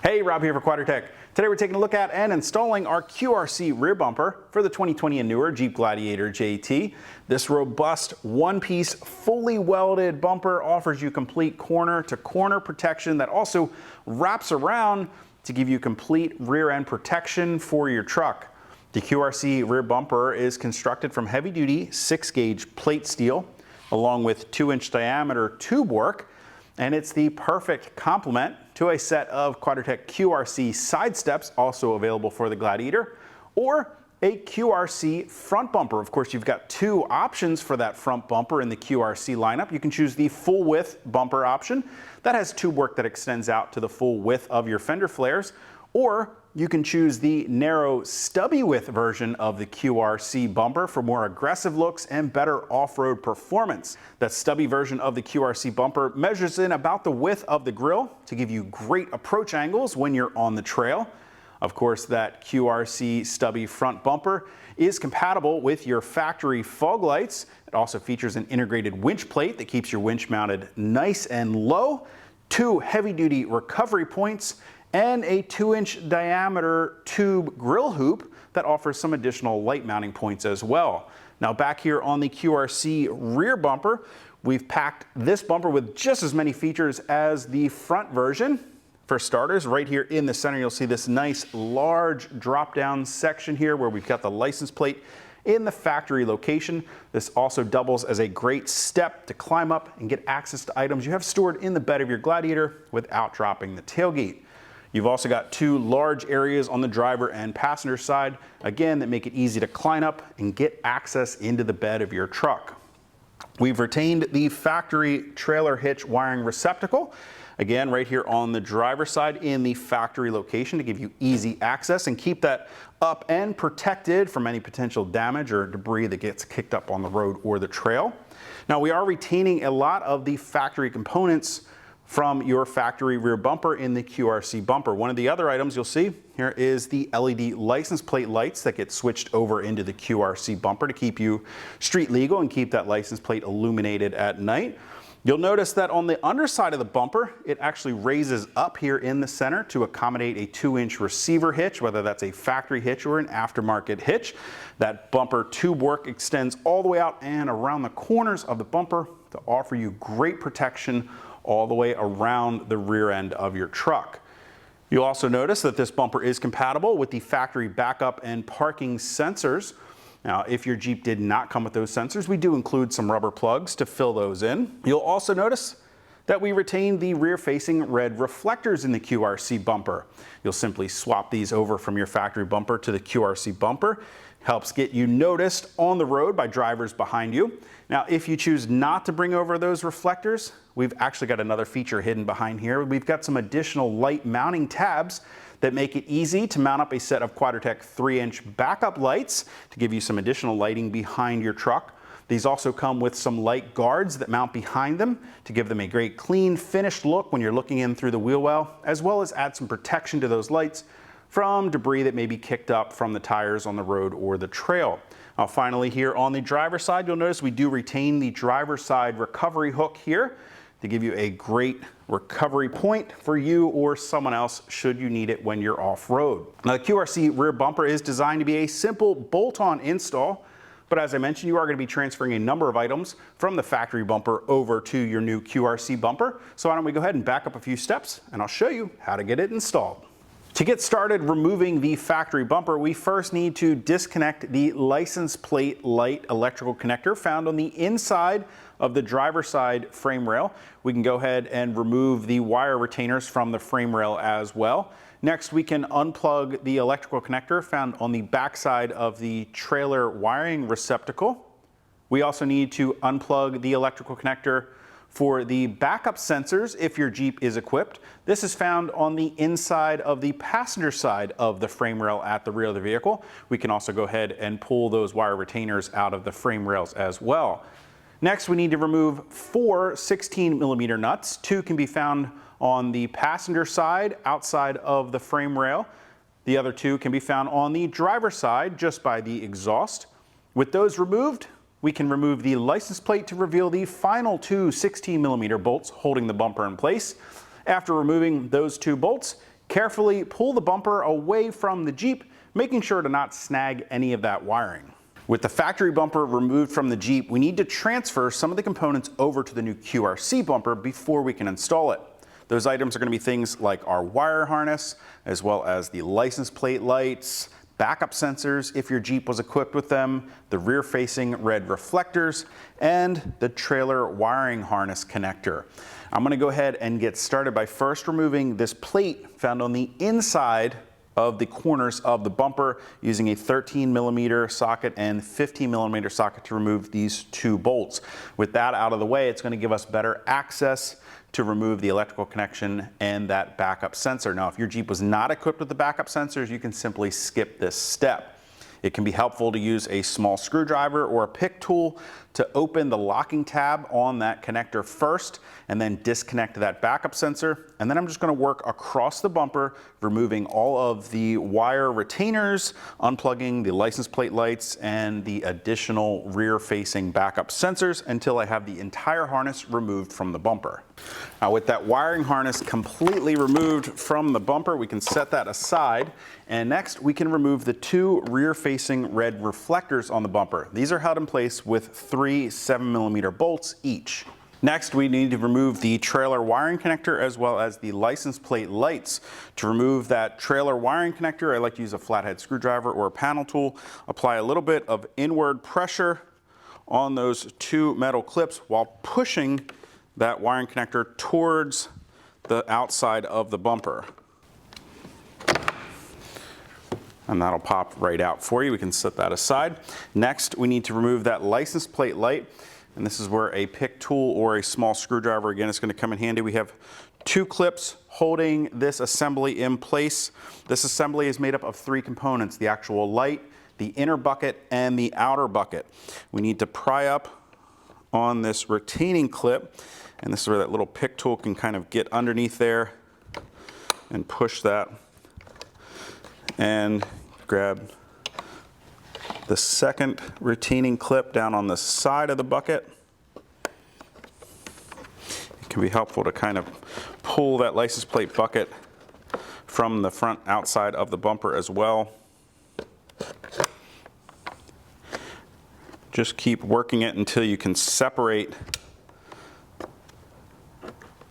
Hey, Rob here for Quadratec. Today we're taking a look at and installing our QRC rear bumper for the 2020 and newer Jeep Gladiator JT. This robust one-piece fully welded bumper offers you complete corner-to-corner protection that also wraps around to give you complete rear end protection for your truck. The QRC rear bumper is constructed from heavy-duty 6-gauge plate steel along with 2-inch diameter tube work, and it's the perfect complement to a set of Quadratec QRC side steps, also available for the Gladiator, or a QRC front bumper. Of course, you've got two options for that front bumper in the QRC lineup. You can choose the full width bumper option that has tube work that extends out to the full width of your fender flares, or you can choose the narrow stubby width version of the QRC bumper for more aggressive looks and better off-road performance. That stubby version of the QRC bumper measures in about the width of the grille to give you great approach angles when you're on the trail. Of course, that QRC stubby front bumper is compatible with your factory fog lights. It also features an integrated winch plate that keeps your winch mounted nice and low, two heavy-duty recovery points, and a 2-inch diameter tube grill hoop that offers some additional light mounting points as well. Now back here on the QRC rear bumper, we've packed this bumper with just as many features as the front version. For starters, right here in the center, you'll see this nice large drop-down section here where we've got the license plate in the factory location. This also doubles as a great step to climb up and get access to items you have stored in the bed of your Gladiator without dropping the tailgate. You've also got two large areas on the driver and passenger side, again, that make it easy to climb up and get access into the bed of your truck. We've retained the factory trailer hitch wiring receptacle, again, right here on the driver's side in the factory location to give you easy access and keep that up and protected from any potential damage or debris that gets kicked up on the road or the trail. Now, we are retaining a lot of the factory components from your factory rear bumper in the QRC bumper. One of the other items you'll see here is the LED license plate lights that get switched over into the QRC bumper to keep you street legal and keep that license plate illuminated at night. You'll notice that on the underside of the bumper, it actually raises up here in the center to accommodate a 2-inch receiver hitch, whether that's a factory hitch or an aftermarket hitch. That bumper tube work extends all the way out and around the corners of the bumper to offer you great protection all the way around the rear end of your truck. You'll also notice that this bumper is compatible with the factory backup and parking sensors. Now, if your Jeep did not come with those sensors, we do include some rubber plugs to fill those in. You'll also notice that we retain the rear-facing red reflectors in the QRC bumper. You'll simply swap these over from your factory bumper to the QRC bumper. Helps get you noticed on the road by drivers behind you. Now, if you choose not to bring over those reflectors, we've actually got another feature hidden behind here. We've got some additional light mounting tabs that make it easy to mount up a set of Quadratec 3-inch backup lights to give you some additional lighting behind your truck. These also come with some light guards that mount behind them to give them a great clean, finished look when you're looking in through the wheel well, as well as add some protection to those lights from debris that may be kicked up from the tires on the road or the trail. Now, finally, here on the driver's side, you'll notice we do retain the driver's side recovery hook here to give you a great recovery point for you or someone else should you need it when you're off-road. Now, the QRC rear bumper is designed to be a simple bolt-on install, but as I mentioned, you are going to be transferring a number of items from the factory bumper over to your new QRC bumper. So why don't we go ahead and back up a few steps and I'll show you how to get it installed. To get started removing the factory bumper, we first need to disconnect the license plate light electrical connector found on the inside of the driver's side frame rail. We can go ahead and remove the wire retainers from the frame rail as well. Next, we can unplug the electrical connector found on the back side of the trailer wiring receptacle. We also need to unplug the electrical connector for the backup sensors if your Jeep is equipped. This is found on the inside of the passenger side of the frame rail at the rear of the vehicle. We can also go ahead and pull those wire retainers out of the frame rails as well. Next, we need to remove 4 16mm nuts. 2 can be found on the passenger side outside of the frame rail. The other 2 can be found on the driver's side just by the exhaust. With those removed, we can remove the license plate to reveal the final 2 16mm bolts holding the bumper in place. After removing those 2 bolts, Carefully pull the bumper away from the Jeep, making sure to not snag any of that wiring. With the factory bumper removed from the Jeep, we need to transfer some of the components over to the new QRC bumper before we can install it. Those items are going to be things like our wire harness, as well as the license plate lights, backup sensors if your Jeep was equipped with them, the rear-facing red reflectors, and the trailer wiring harness connector. I'm going to go ahead and get started by first removing this plate found on the inside of the corners of the bumper using a 13mm socket and 15mm socket to remove these two bolts. With that out of the way, it's going to give us better access to remove the electrical connection and that backup sensor. Now, if your Jeep was not equipped with the backup sensors, you can simply skip this step. It can be helpful to use a small screwdriver or a pick tool to open the locking tab on that connector first and then disconnect that backup sensor. And then I'm just going to work across the bumper, removing all of the wire retainers, unplugging the license plate lights and the additional rear-facing backup sensors until I have the entire harness removed from the bumper. Now, with that wiring harness completely removed from the bumper, we can set that aside. And next, we can remove the two rear-facing red reflectors on the bumper. These are held in place with 3 7mm bolts each. Next, we need to remove the trailer wiring connector as well as the license plate lights. To remove that trailer wiring connector, I like to use a flathead screwdriver or a panel tool. Apply a little bit of inward pressure on those two metal clips while pushing that wiring connector towards the outside of the bumper. And that'll pop right out for you. We can set that aside. Next, we need to remove that license plate light. And this is where a pick tool or a small screwdriver, again, is going to come in handy. We have two clips holding this assembly in place. This assembly is made up of 3 components: the actual light, the inner bucket, and the outer bucket. We need to pry up on this retaining clip, and this is where that little pick tool can kind of get underneath there and push that. And grab the second retaining clip down on the side of the bucket. It can be helpful to kind of pull that license plate bucket from the front outside of the bumper as well. Just keep working it until you can separate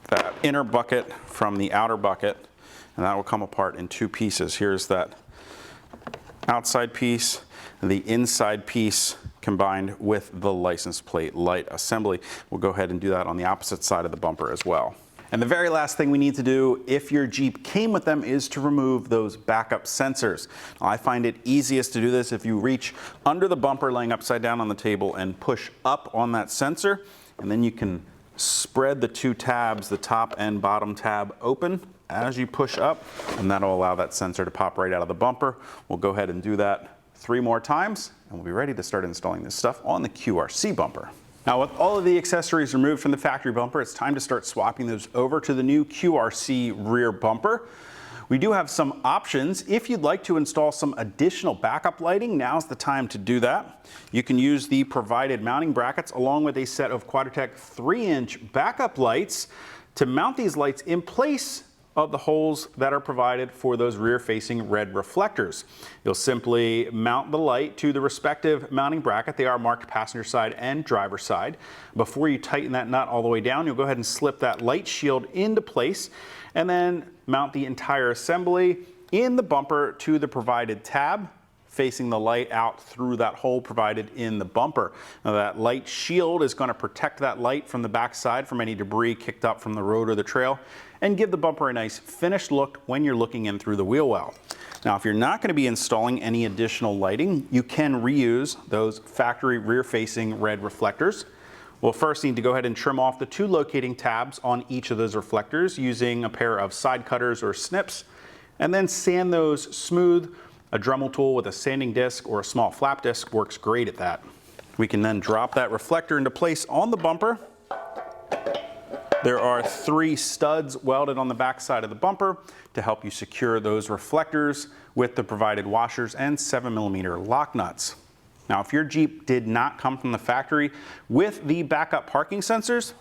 that inner bucket from the outer bucket, and that will come apart in 2 pieces. Here's that outside piece, the inside piece combined with the license plate light assembly. We'll go ahead and do that on the opposite side of the bumper as well. And the very last thing we need to do, if your Jeep came with them, is to remove those backup sensors. I find it easiest to do this if you reach under the bumper laying upside down on the table and push up on that sensor, and then you can spread the 2 tabs, the top and bottom tab, open as you push up, and that'll allow that sensor to pop right out of the bumper. We'll go ahead and do that 3 more times, and we'll be ready to start installing this stuff on the QRC bumper. Now, with all of the accessories removed from the factory bumper, it's time to start swapping those over to the new QRC rear bumper. We do have some options. If you'd like to install some additional backup lighting, now's the time to do that. You can use the provided mounting brackets along with a set of Quadratec 3-inch backup lights to mount these lights in place of the holes that are provided for those rear-facing red reflectors. You'll simply mount the light to the respective mounting bracket. They are marked passenger side and driver side. Before you tighten that nut all the way down, you'll go ahead and slip that light shield into place and then mount the entire assembly in the bumper to the provided tab, facing the light out through that hole provided in the bumper. Now, that light shield is going to protect that light from the backside from any debris kicked up from the road or the trail, and give the bumper a nice finished look when you're looking in through the wheel well. Now, if you're not going to be installing any additional lighting, you can reuse those factory rear-facing red reflectors. We'll first need to go ahead and trim off the 2 locating tabs on each of those reflectors using a pair of side cutters or snips, and then sand those smooth. A Dremel tool with a sanding disc or a small flap disc works great at that. We can then drop that reflector into place on the bumper. There are 3 studs welded on the back side of the bumper to help you secure those reflectors with the provided washers and 7mm lock nuts. Now, if your Jeep did not come from the factory with the backup parking sensors,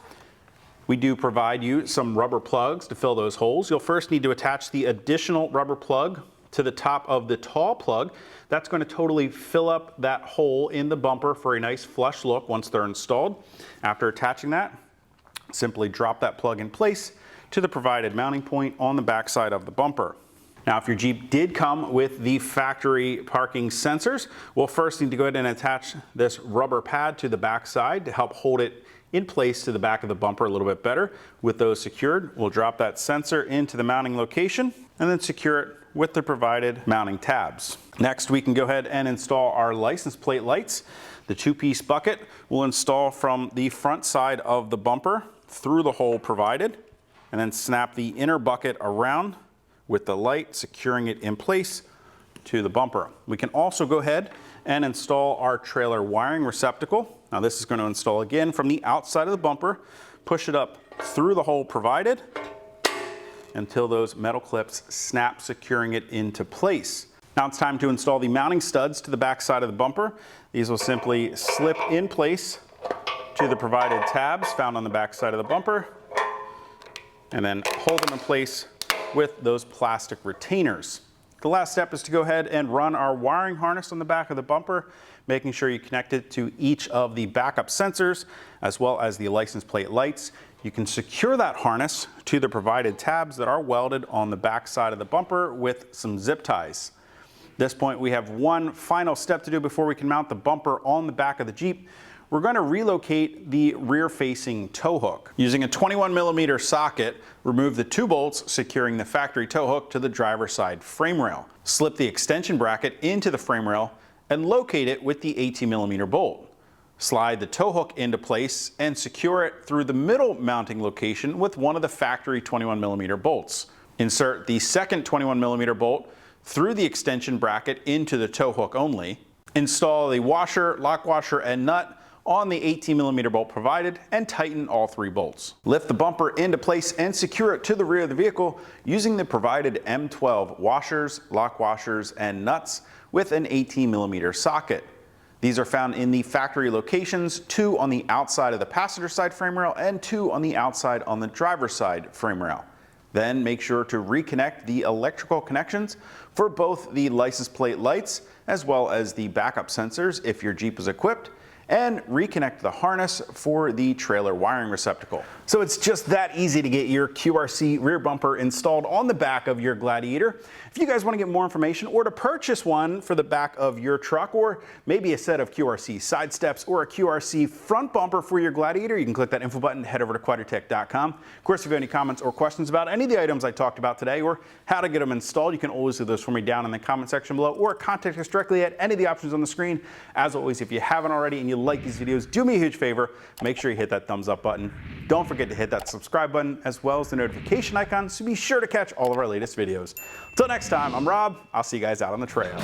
We do provide you some rubber plugs to fill those holes. You'll first need to attach the additional rubber plug to the top of the tall plug. That's going to totally fill up that hole in the bumper for a nice flush look once they're installed. After attaching that, simply drop that plug in place to the provided mounting point on the back side of the bumper. Now, if your Jeep did come with the factory parking sensors, we'll first need to go ahead and attach this rubber pad to the back side to help hold it in place to the back of the bumper a little bit better. With those secured, we'll drop that sensor into the mounting location and then secure it with the provided mounting tabs. Next, we can go ahead and install our license plate lights. The two-piece bucket will install from the front side of the bumper through the hole provided, and then snap the inner bucket around with the light, securing it in place to the bumper. We can also go ahead and install our trailer wiring receptacle. Now this is going to install again from the outside of the bumper, push it up through the hole provided until those metal clips snap, securing it into place. Now it's time to install the mounting studs to the back side of the bumper. These will simply slip in place to the provided tabs found on the back side of the bumper, and then hold them in place with those plastic retainers. The last step is to go ahead and run our wiring harness on the back of the bumper, making sure you connect it to each of the backup sensors as well as the license plate lights. You can secure that harness to the provided tabs that are welded on the back side of the bumper with some zip ties. At this point, we have one final step to do before we can mount the bumper on the back of the Jeep. We're going to relocate the rear-facing tow hook. Using a 21mm socket, remove the 2 bolts securing the factory tow hook to the driver's side frame rail. Slip the extension bracket into the frame rail and locate it with the 18mm bolt. Slide the tow hook into place and secure it through the middle mounting location with one of the factory 21mm bolts. Insert the second 21mm bolt through the extension bracket into the tow hook only. Install the washer, lock washer, and nut on the 18mm bolt provided and tighten all 3 bolts. Lift the bumper into place and secure it to the rear of the vehicle using the provided M12 washers, lock washers, and nuts with an 18mm socket. These are found in the factory locations, 2 on the outside of the passenger side frame rail and 2 on the outside on the driver's side frame rail. Then make sure to reconnect the electrical connections for both the license plate lights as well as the backup sensors if your Jeep is equipped, and reconnect the harness for the trailer wiring receptacle. So it's just that easy to get your QRC rear bumper installed on the back of your Gladiator. If you guys want to get more information or to purchase one for the back of your truck, or maybe a set of QRC side steps or a QRC front bumper for your Gladiator, you can click that info button, head over to quadratec.com. Of course, if you have any comments or questions about any of the items I talked about today or how to get them installed, you can always leave those for me down in the comment section below, or contact us directly at any of the options on the screen. As always, if you haven't already and you like these videos, do me a huge favor, make sure you hit that thumbs up button. Don't forget to hit that subscribe button as well as the notification icon, so be sure to catch all of our latest videos. Until next time, I'm Rob. I'll see you guys out on the trail.